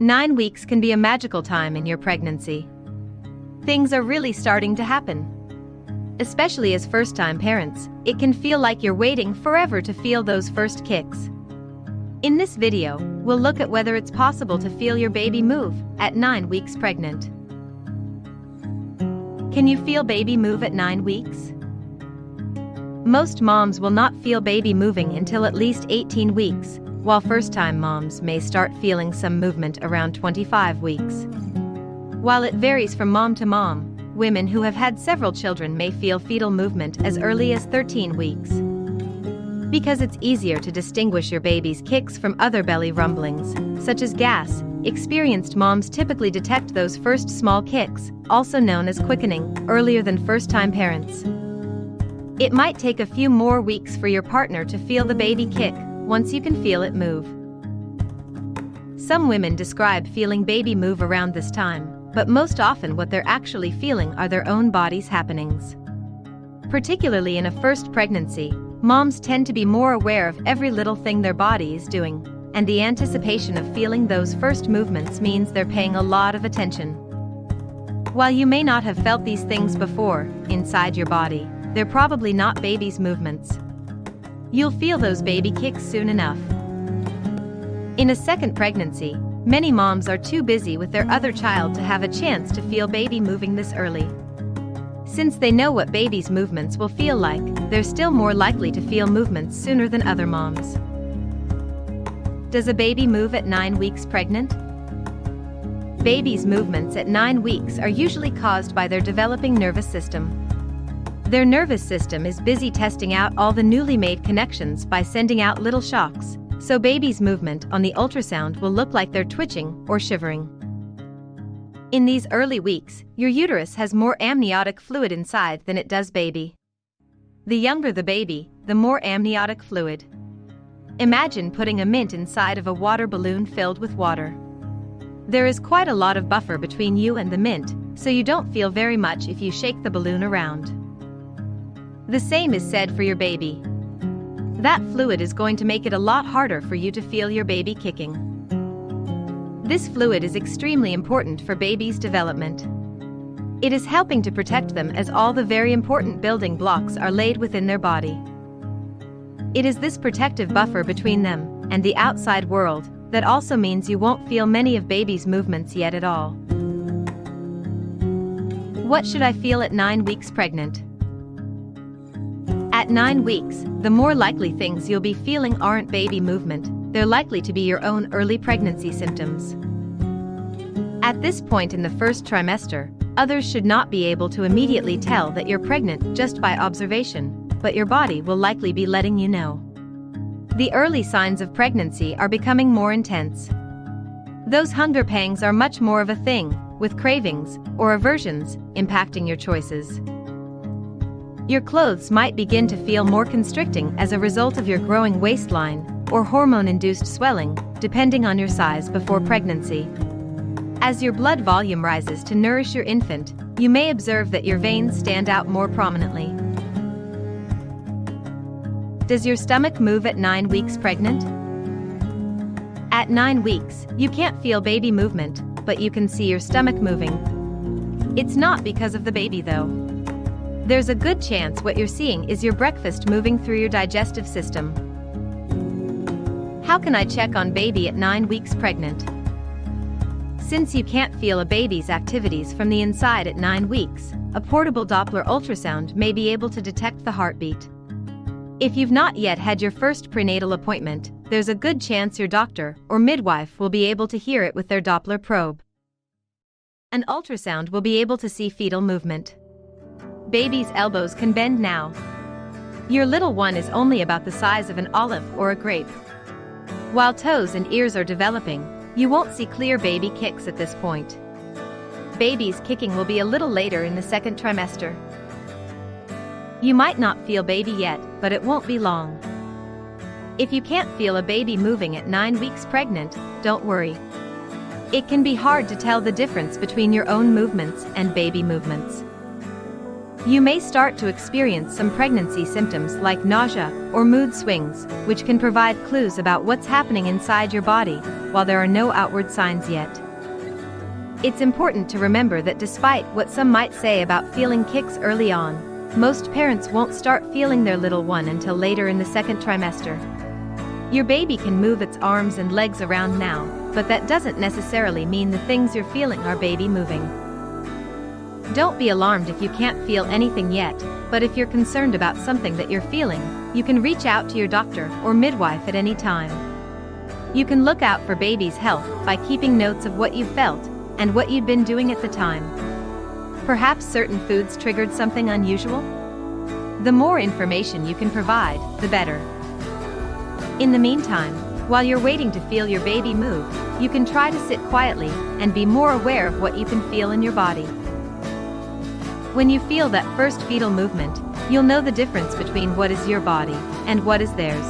9 weeks can be a magical time in your pregnancy. Things are really starting to happen. Especially as first-time parents, it can feel like you're waiting forever to feel those first kicks. In this video, we'll look at whether it's possible to feel your baby move at 9 weeks pregnant. Can you feel baby move at 9 weeks? Most moms will not feel baby moving until at least 18 weeks, while first-time moms may start feeling some movement around 25 weeks. While it varies from mom to mom, women who have had several children may feel fetal movement as early as 13 weeks. Because it's easier to distinguish your baby's kicks from other belly rumblings, such as gas, experienced moms typically detect those first small kicks, also known as quickening, earlier than first-time parents. It might take a few more weeks for your partner to feel the baby kick, once you can feel it move. Some women describe feeling baby move around this time, but most often what they're actually feeling are their own body's happenings. Particularly in a first pregnancy, moms tend to be more aware of every little thing their body is doing, and the anticipation of feeling those first movements means they're paying a lot of attention. While you may not have felt these things before, inside your body, they're probably not baby's movements. You'll feel those baby kicks soon enough. In a second pregnancy, many moms are too busy with their other child to have a chance to feel baby moving this early. Since they know what baby's movements will feel like, they're still more likely to feel movements sooner than other moms. Does a baby move at 9 weeks pregnant? Babies' movements at 9 weeks are usually caused by their developing nervous system. Their nervous system is busy testing out all the newly made connections by sending out little shocks, so baby's movement on the ultrasound will look like they're twitching or shivering. In these early weeks, your uterus has more amniotic fluid inside than it does baby. The younger the baby, the more amniotic fluid. Imagine putting a mint inside of a water balloon filled with water. There is quite a lot of buffer between you and the mint, so you don't feel very much if you shake the balloon around. The same is said for your baby. That fluid is going to make it a lot harder for you to feel your baby kicking. This fluid is extremely important for baby's development. It is helping to protect them as all the very important building blocks are laid within their body. It is this protective buffer between them and the outside world that also means you won't feel many of baby's movements yet at all. What should I feel at 9 weeks pregnant? At 9 weeks, the more likely things you'll be feeling aren't baby movement, they're likely to be your own early pregnancy symptoms. At this point in the first trimester, others should not be able to immediately tell that you're pregnant just by observation, but your body will likely be letting you know. The early signs of pregnancy are becoming more intense. Those hunger pangs are much more of a thing, with cravings or aversions impacting your choices. Your clothes might begin to feel more constricting as a result of your growing waistline or hormone-induced swelling, depending on your size before pregnancy. As your blood volume rises to nourish your infant, you may observe that your veins stand out more prominently. Does your stomach move at 9 weeks pregnant? At 9 weeks, you can't feel baby movement, but you can see your stomach moving. It's not because of the baby though. There's a good chance what you're seeing is your breakfast moving through your digestive system. How can I check on baby at 9 weeks pregnant? Since you can't feel a baby's activities from the inside at 9 weeks, a portable Doppler ultrasound may be able to detect the heartbeat. If you've not yet had your first prenatal appointment, there's a good chance your doctor or midwife will be able to hear it with their Doppler probe. An ultrasound will be able to see fetal movement. Baby's elbows can bend now. Your little one is only about the size of an olive or a grape. While toes and ears are developing, you won't see clear baby kicks at this point. Baby's kicking will be a little later in the second trimester. You might not feel baby yet, but it won't be long. If you can't feel a baby moving at 9 weeks pregnant, don't worry. It can be hard to tell the difference between your own movements and baby movements. You may start to experience some pregnancy symptoms like nausea or mood swings, which can provide clues about what's happening inside your body, while there are no outward signs yet. It's important to remember that despite what some might say about feeling kicks early on, most parents won't start feeling their little one until later in the second trimester. Your baby can move its arms and legs around now, but that doesn't necessarily mean the things you're feeling are baby moving. Don't be alarmed if you can't feel anything yet, but if you're concerned about something that you're feeling, you can reach out to your doctor or midwife at any time. You can look out for baby's health by keeping notes of what you felt and what you'd been doing at the time. Perhaps certain foods triggered something unusual? The more information you can provide, the better. In the meantime, while you're waiting to feel your baby move, you can try to sit quietly and be more aware of what you can feel in your body. When you feel that first fetal movement, you'll know the difference between what is your body and what is theirs.